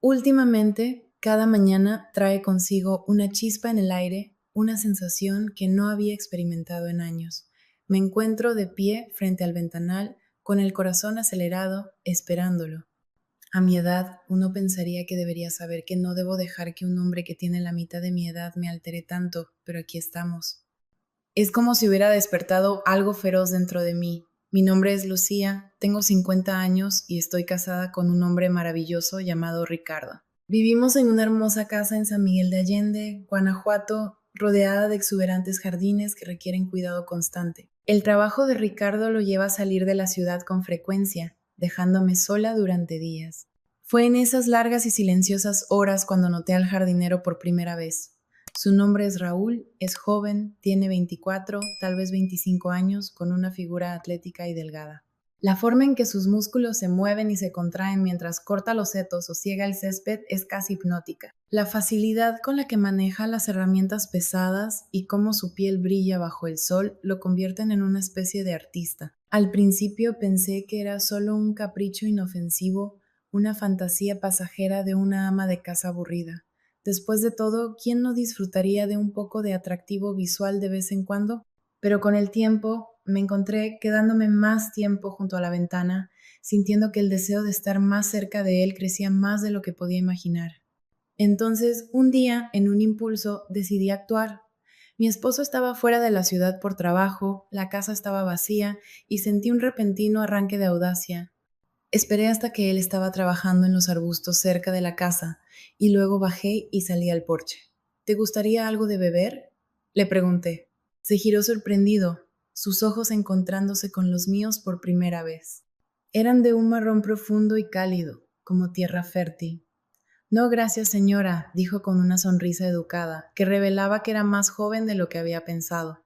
Últimamente, cada mañana trae consigo una chispa en el aire, una sensación que no había experimentado en años. Me encuentro de pie frente al ventanal, con el corazón acelerado, esperándolo. A mi edad, uno pensaría que debería saber que no debo dejar que un hombre que tiene la mitad de mi edad me altere tanto, pero aquí estamos. Es como si hubiera despertado algo feroz dentro de mí. Mi nombre es Lucía, tengo 50 años y estoy casada con un hombre maravilloso llamado Ricardo. Vivimos en una hermosa casa en San Miguel de Allende, Guanajuato, rodeada de exuberantes jardines que requieren cuidado constante. El trabajo de Ricardo lo lleva a salir de la ciudad con frecuencia, dejándome sola durante días. Fue en esas largas y silenciosas horas cuando noté al jardinero por primera vez. Su nombre es Raúl, es joven, tiene 24, tal vez 25 años, con una figura atlética y delgada. La forma en que sus músculos se mueven y se contraen mientras corta los setos o ciega el césped es casi hipnótica. La facilidad con la que maneja las herramientas pesadas y cómo su piel brilla bajo el sol lo convierten en una especie de artista. Al principio pensé que era solo un capricho inofensivo, una fantasía pasajera de una ama de casa aburrida. Después de todo, ¿quién no disfrutaría de un poco de atractivo visual de vez en cuando? Pero con el tiempo me encontré quedándome más tiempo junto a la ventana, sintiendo que el deseo de estar más cerca de él crecía más de lo que podía imaginar. Entonces, un día, en un impulso, decidí actuar. Mi esposo estaba fuera de la ciudad por trabajo, la casa estaba vacía y sentí un repentino arranque de audacia. Esperé hasta que él estaba trabajando en los arbustos cerca de la casa y luego bajé y salí al porche. ¿Te gustaría algo de beber? Le pregunté. Se giró sorprendido, sus ojos encontrándose con los míos por primera vez. Eran de un marrón profundo y cálido, como tierra fértil. No, gracias, señora, dijo con una sonrisa educada, que revelaba que era más joven de lo que había pensado.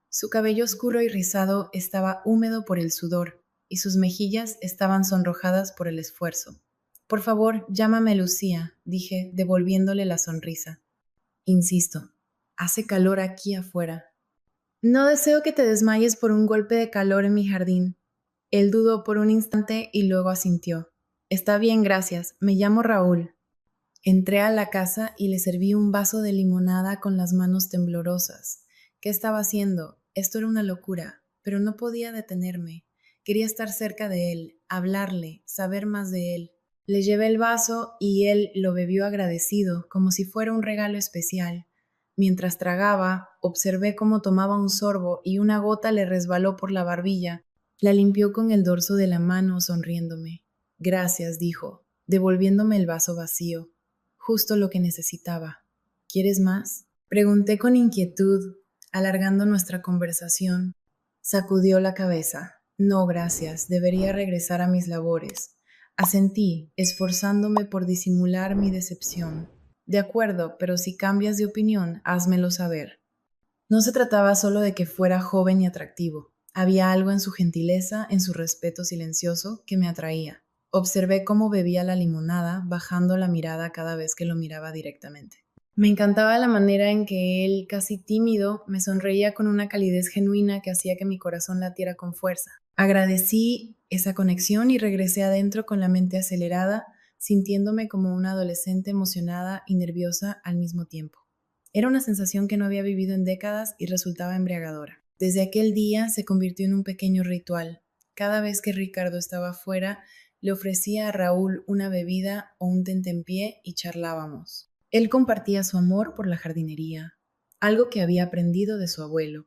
Su cabello oscuro y rizado estaba húmedo por el sudor, y sus mejillas estaban sonrojadas por el esfuerzo. Por favor, llámame Lucía, dije, devolviéndole la sonrisa. Insisto, hace calor aquí afuera. No deseo que te desmayes por un golpe de calor en mi jardín. Él dudó por un instante y luego asintió. Está bien, gracias. Me llamo Raúl. Entré a la casa y le serví un vaso de limonada con las manos temblorosas. ¿Qué estaba haciendo? Esto era una locura, pero no podía detenerme. Quería estar cerca de él, hablarle, saber más de él. Le llevé el vaso y él lo bebió agradecido, como si fuera un regalo especial. Mientras tragaba, observé cómo tomaba un sorbo y una gota le resbaló por la barbilla. La limpió con el dorso de la mano, sonriéndome. Gracias, dijo, devolviéndome el vaso vacío. Justo lo que necesitaba. ¿Quieres más? Pregunté con inquietud, alargando nuestra conversación. Sacudió la cabeza. No, gracias, debería regresar a mis labores. Asentí, esforzándome por disimular mi decepción. De acuerdo, pero si cambias de opinión, házmelo saber. No se trataba solo de que fuera joven y atractivo. Había algo en su gentileza, en su respeto silencioso, que me atraía. Observé cómo bebía la limonada, bajando la mirada cada vez que lo miraba directamente. Me encantaba la manera en que él, casi tímido, me sonreía con una calidez genuina que hacía que mi corazón latiera con fuerza. Agradecí esa conexión y regresé adentro con la mente acelerada, sintiéndome como una adolescente emocionada y nerviosa al mismo tiempo. Era una sensación que no había vivido en décadas y resultaba embriagadora. Desde aquel día se convirtió en un pequeño ritual. Cada vez que Ricardo estaba fuera, le ofrecía a Raúl una bebida o un tentempié y charlábamos. Él compartía su amor por la jardinería, algo que había aprendido de su abuelo,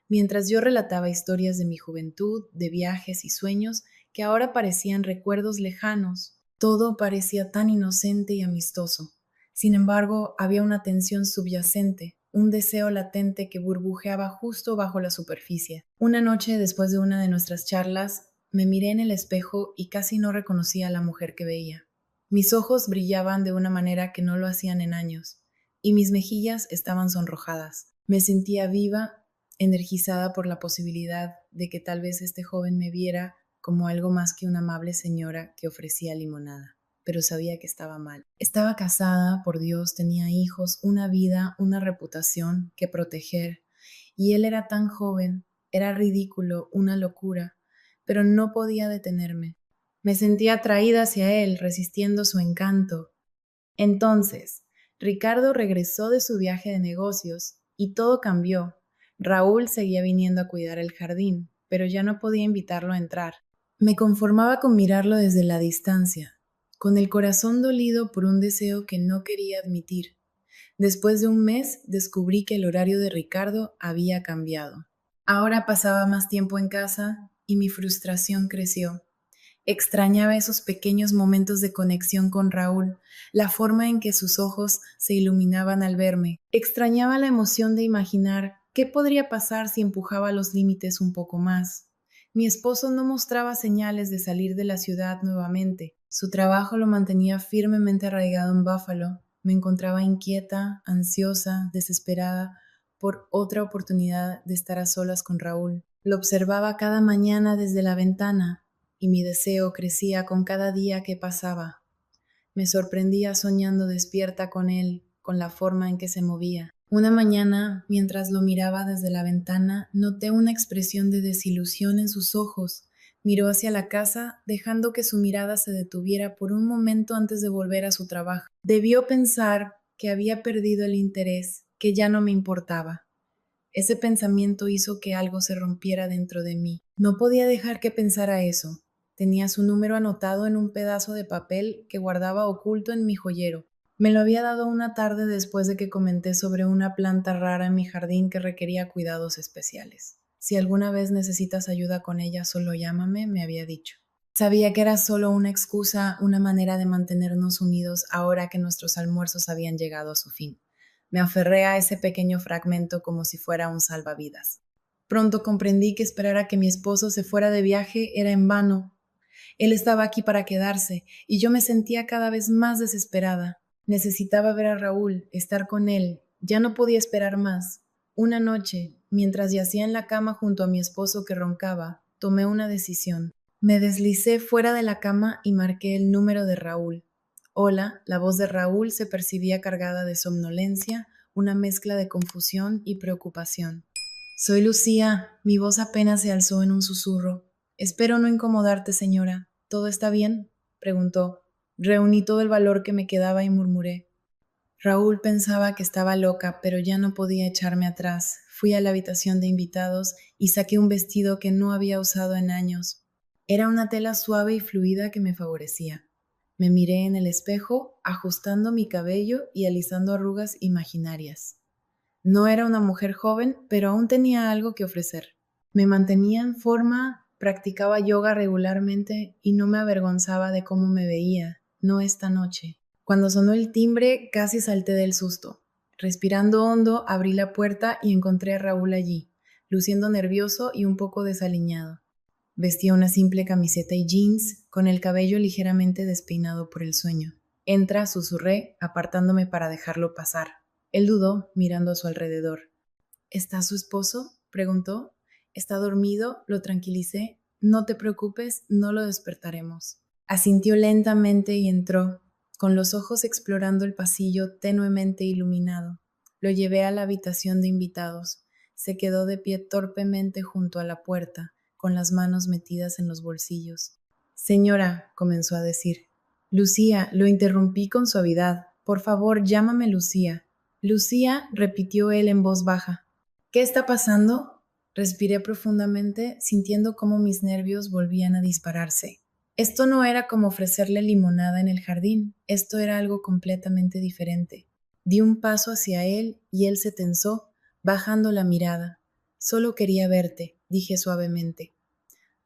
mientras yo relataba historias de mi juventud, de viajes y sueños que ahora parecían recuerdos lejanos. Todo parecía tan inocente y amistoso. Sin embargo, había una tensión subyacente, un deseo latente que burbujeaba justo bajo la superficie. Una noche, después de una de nuestras charlas, me miré en el espejo y casi no reconocía a la mujer que veía. Mis ojos brillaban de una manera que no lo hacían en años, y mis mejillas estaban sonrojadas. Me sentía viva, energizada por la posibilidad de que tal vez este joven me viera como algo más que una amable señora que ofrecía limonada. Pero sabía que estaba mal. Estaba casada, por Dios, tenía hijos, una vida, una reputación que proteger. Y él era tan joven, era ridículo, una locura, pero no podía detenerme. Me sentía atraída hacia él, resistiendo su encanto. Entonces, Ricardo regresó de su viaje de negocios y todo cambió. Raúl seguía viniendo a cuidar el jardín, pero ya no podía invitarlo a entrar. Me conformaba con mirarlo desde la distancia, con el corazón dolido por un deseo que no quería admitir. Después de un mes, descubrí que el horario de Ricardo había cambiado. Ahora pasaba más tiempo en casa y mi frustración creció. Extrañaba esos pequeños momentos de conexión con Raúl, la forma en que sus ojos se iluminaban al verme. Extrañaba la emoción de imaginar qué podría pasar si empujaba los límites un poco más. Mi esposo no mostraba señales de salir de la ciudad nuevamente. Su trabajo lo mantenía firmemente arraigado en Buffalo. Me encontraba inquieta, ansiosa, desesperada por otra oportunidad de estar a solas con Raúl. Lo observaba cada mañana desde la ventana y mi deseo crecía con cada día que pasaba. Me sorprendía soñando despierta con él, con la forma en que se movía. Una mañana, mientras lo miraba desde la ventana, noté una expresión de desilusión en sus ojos. Miró hacia la casa, dejando que su mirada se detuviera por un momento antes de volver a su trabajo. Debió pensar que había perdido el interés, que ya no me importaba. Ese pensamiento hizo que algo se rompiera dentro de mí. No podía dejar que pensara eso. Tenía su número anotado en un pedazo de papel que guardaba oculto en mi joyero. Me lo había dado una tarde después de que comenté sobre una planta rara en mi jardín que requería cuidados especiales. Si alguna vez necesitas ayuda con ella, solo llámame, me había dicho. Sabía que era solo una excusa, una manera de mantenernos unidos ahora que nuestros almuerzos habían llegado a su fin. Me aferré a ese pequeño fragmento como si fuera un salvavidas. Pronto comprendí que esperar a que mi esposo se fuera de viaje era en vano. Él estaba aquí para quedarse, y yo me sentía cada vez más desesperada. Necesitaba ver a Raúl, estar con él. Ya no podía esperar más. Una noche, mientras yacía en la cama junto a mi esposo que roncaba, tomé una decisión. Me deslicé fuera de la cama y marqué el número de Raúl. Hola, la voz de Raúl se percibía cargada de somnolencia, una mezcla de confusión y preocupación. Soy Lucía, mi voz apenas se alzó en un susurro. Espero no incomodarte, señora. ¿Todo está bien? Preguntó. Reuní todo el valor que me quedaba y murmuré. Raúl pensaba que estaba loca, pero ya no podía echarme atrás. Fui a la habitación de invitados y saqué un vestido que no había usado en años. Era una tela suave y fluida que me favorecía. Me miré en el espejo, ajustando mi cabello y alisando arrugas imaginarias. No era una mujer joven, pero aún tenía algo que ofrecer. Me mantenía en forma, practicaba yoga regularmente y no me avergonzaba de cómo me veía, no esta noche. Cuando sonó el timbre, casi salté del susto. Respirando hondo, abrí la puerta y encontré a Raúl allí, luciendo nervioso y un poco desaliñado. Vestía una simple camiseta y jeans, con el cabello ligeramente despeinado por el sueño. Entra, susurré, apartándome para dejarlo pasar. Él dudó, mirando a su alrededor. ¿Está su esposo? Preguntó. ¿Está dormido? Lo tranquilicé. No te preocupes, no lo despertaremos. Asintió lentamente y entró, con los ojos explorando el pasillo tenuemente iluminado. Lo llevé a la habitación de invitados. Se quedó de pie torpemente junto a la puerta, con las manos metidas en los bolsillos. Señora, comenzó a decir. Lucía, lo interrumpí con suavidad. Por favor, llámame Lucía. Lucía, repitió él en voz baja. ¿Qué está pasando? Respiré profundamente, sintiendo cómo mis nervios volvían a dispararse. Esto no era como ofrecerle limonada en el jardín, esto era algo completamente diferente. Di un paso hacia él y él se tensó, bajando la mirada. Solo quería verte, dije suavemente.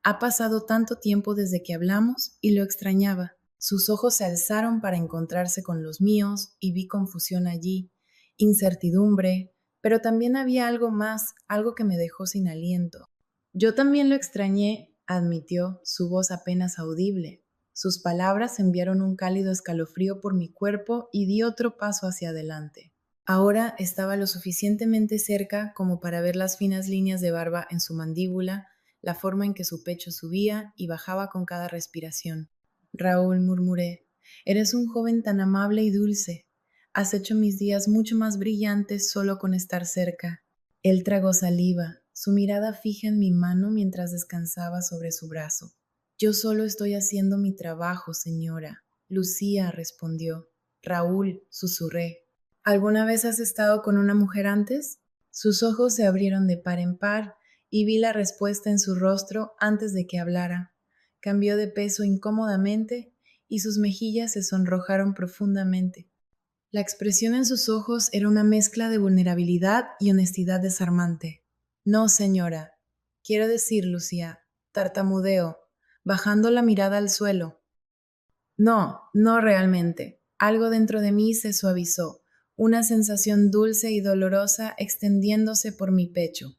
Ha pasado tanto tiempo desde que hablamos y lo extrañaba. Sus ojos se alzaron para encontrarse con los míos y vi confusión allí, incertidumbre, pero también había algo más, algo que me dejó sin aliento. Yo también lo extrañé, admitió, su voz apenas audible. Sus palabras enviaron un cálido escalofrío por mi cuerpo y di otro paso hacia adelante. Ahora estaba lo suficientemente cerca como para ver las finas líneas de barba en su mandíbula, la forma en que su pecho subía y bajaba con cada respiración. Raúl, murmuré, eres un joven tan amable y dulce. Has hecho mis días mucho más brillantes solo con estar cerca. Él tragó saliva, su mirada fija en mi mano mientras descansaba sobre su brazo. Yo solo estoy haciendo mi trabajo, señora. Lucía respondió. Raúl, susurré. ¿Alguna vez has estado con una mujer antes? Sus ojos se abrieron de par en par y vi la respuesta en su rostro antes de que hablara. Cambió de peso incómodamente y sus mejillas se sonrojaron profundamente. La expresión en sus ojos era una mezcla de vulnerabilidad y honestidad desarmante. No, señora. Quiero decir, Lucía, tartamudeo, bajando la mirada al suelo. No, no realmente. Algo dentro de mí se suavizó, una sensación dulce y dolorosa extendiéndose por mi pecho.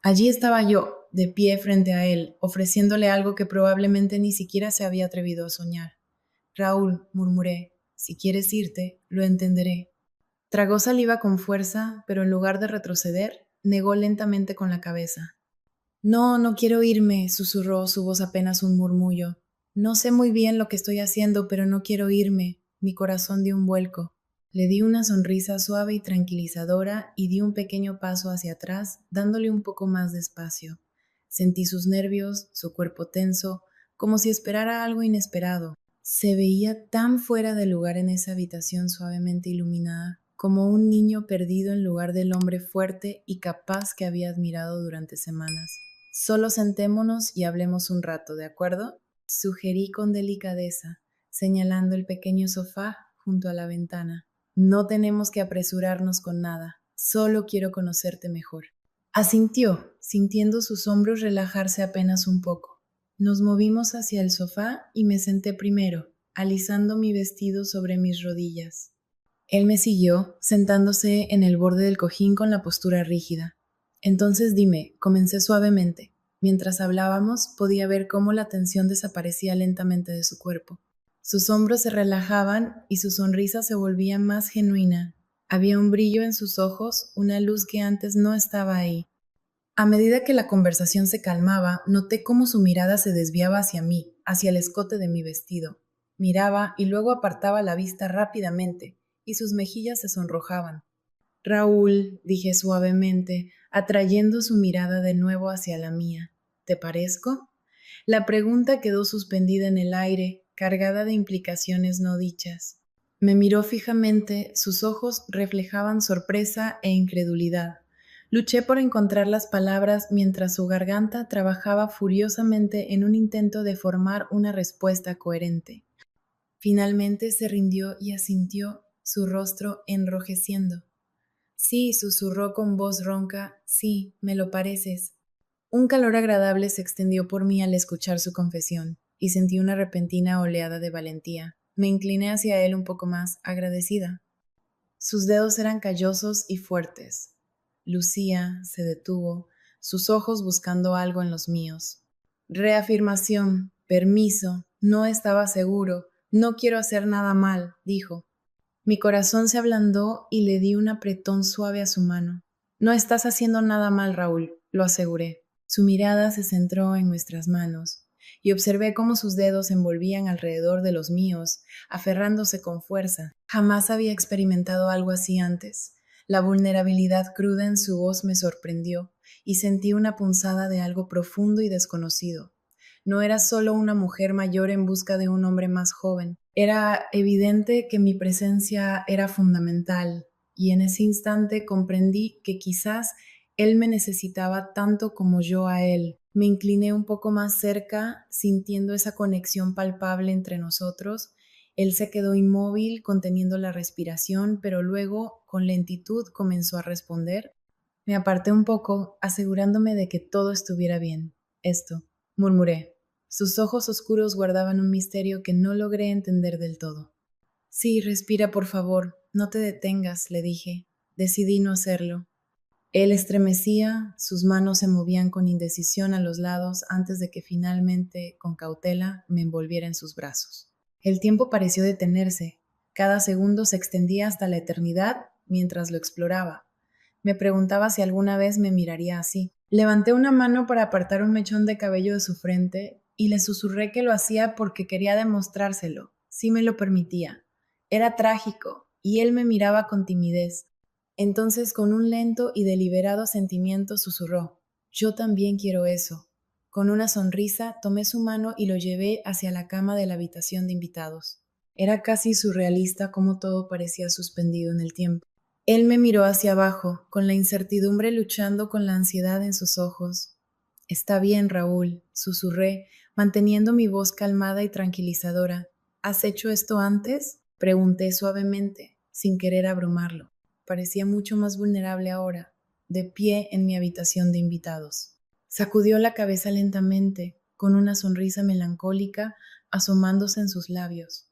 Allí estaba yo, de pie frente a él, ofreciéndole algo que probablemente ni siquiera se había atrevido a soñar. Raúl, murmuré, si quieres irte, lo entenderé. Tragó saliva con fuerza, pero en lugar de retroceder, negó lentamente con la cabeza. No, no quiero irme, susurró, su voz apenas un murmullo. No sé muy bien lo que estoy haciendo, pero no quiero irme. Mi corazón dio un vuelco. Le di una sonrisa suave y tranquilizadora y di un pequeño paso hacia atrás, dándole un poco más de espacio. Sentí sus nervios, su cuerpo tenso, como si esperara algo inesperado. Se veía tan fuera de lugar en esa habitación suavemente iluminada, como un niño perdido en lugar del hombre fuerte y capaz que había admirado durante semanas. Solo sentémonos y hablemos un rato, ¿de acuerdo? Sugerí con delicadeza, señalando el pequeño sofá junto a la ventana. No tenemos que apresurarnos con nada, solo quiero conocerte mejor. Asintió, sintiendo sus hombros relajarse apenas un poco. Nos movimos hacia el sofá y me senté primero, alisando mi vestido sobre mis rodillas. Él me siguió, sentándose en el borde del cojín con la postura rígida. Entonces dime, comencé suavemente. Mientras hablábamos, podía ver cómo la tensión desaparecía lentamente de su cuerpo. Sus hombros se relajaban y su sonrisa se volvía más genuina. Había un brillo en sus ojos, una luz que antes no estaba ahí. A medida que la conversación se calmaba, noté cómo su mirada se desviaba hacia mí, hacia el escote de mi vestido. Miraba y luego apartaba la vista rápidamente, y sus mejillas se sonrojaban. Raúl, dije suavemente, atrayendo su mirada de nuevo hacia la mía. ¿Te parezco? La pregunta quedó suspendida en el aire, cargada de implicaciones no dichas. Me miró fijamente, sus ojos reflejaban sorpresa e incredulidad. Luché por encontrar las palabras mientras su garganta trabajaba furiosamente en un intento de formar una respuesta coherente. Finalmente se rindió y asintió, su rostro enrojeciendo. Sí, susurró con voz ronca, sí, me lo pareces. Un calor agradable se extendió por mí al escuchar su confesión, y sentí una repentina oleada de valentía. Me incliné hacia él un poco más, agradecida. Sus dedos eran callosos y fuertes. Lucía se detuvo, sus ojos buscando algo en los míos. Reafirmación, permiso, no estaba seguro, no quiero hacer nada mal, dijo. Mi corazón se ablandó y le di un apretón suave a su mano. No estás haciendo nada mal, Raúl, lo aseguré. Su mirada se centró en nuestras manos y observé cómo sus dedos se envolvían alrededor de los míos, aferrándose con fuerza. Jamás había experimentado algo así antes. La vulnerabilidad cruda en su voz me sorprendió y sentí una punzada de algo profundo y desconocido. No era solo una mujer mayor en busca de un hombre más joven. Era evidente que mi presencia era fundamental y en ese instante comprendí que quizás él me necesitaba tanto como yo a él. Me incliné un poco más cerca, sintiendo esa conexión palpable entre nosotros. Él se quedó inmóvil, conteniendo la respiración, pero luego, con lentitud, comenzó a responder. Me aparté un poco, asegurándome de que todo estuviera bien. Esto, murmuré. Sus ojos oscuros guardaban un misterio que no logré entender del todo. Sí, respira, por favor. No te detengas, le dije. Decidí no hacerlo. Él estremecía, sus manos se movían con indecisión a los lados antes de que finalmente, con cautela, me envolviera en sus brazos. El tiempo pareció detenerse. Cada segundo se extendía hasta la eternidad mientras lo exploraba. Me preguntaba si alguna vez me miraría así. Levanté una mano para apartar un mechón de cabello de su frente y le susurré que lo hacía porque quería demostrárselo, si me lo permitía. Era trágico, y él me miraba con timidez. Entonces, con un lento y deliberado sentimiento, susurró: «Yo también quiero eso». Con una sonrisa, tomé su mano y lo llevé hacia la cama de la habitación de invitados. Era casi surrealista cómo todo parecía suspendido en el tiempo. Él me miró hacia abajo, con la incertidumbre luchando con la ansiedad en sus ojos. Está bien, Raúl, susurré, manteniendo mi voz calmada y tranquilizadora. ¿Has hecho esto antes? Pregunté suavemente, sin querer abrumarlo. Parecía mucho más vulnerable ahora, de pie en mi habitación de invitados. Sacudió la cabeza lentamente, con una sonrisa melancólica asomándose en sus labios.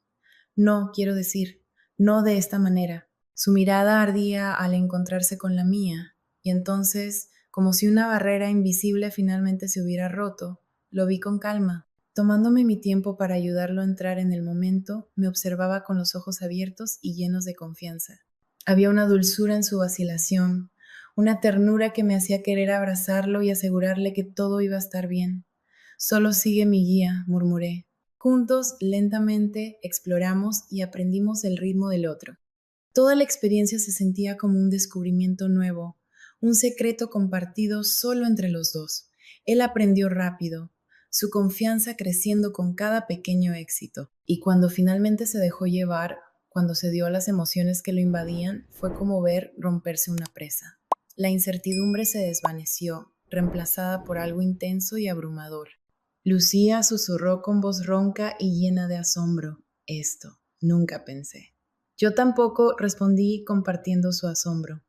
No, quiero decir, no de esta manera. Su mirada ardía al encontrarse con la mía, y entonces, como si una barrera invisible finalmente se hubiera roto, lo vi con calma. Tomándome mi tiempo para ayudarlo a entrar en el momento, me observaba con los ojos abiertos y llenos de confianza. Había una dulzura en su vacilación, una ternura que me hacía querer abrazarlo y asegurarle que todo iba a estar bien. Solo sigue mi guía, murmuré. Juntos, lentamente, exploramos y aprendimos el ritmo del otro. Toda la experiencia se sentía como un descubrimiento nuevo, un secreto compartido solo entre los dos. Él aprendió rápido, su confianza creciendo con cada pequeño éxito. Y cuando finalmente se dejó llevar, cuando se dio a las emociones que lo invadían, fue como ver romperse una presa. La incertidumbre se desvaneció, reemplazada por algo intenso y abrumador. Lucía susurró con voz ronca y llena de asombro. Esto, nunca pensé. Yo tampoco, respondí compartiendo su asombro.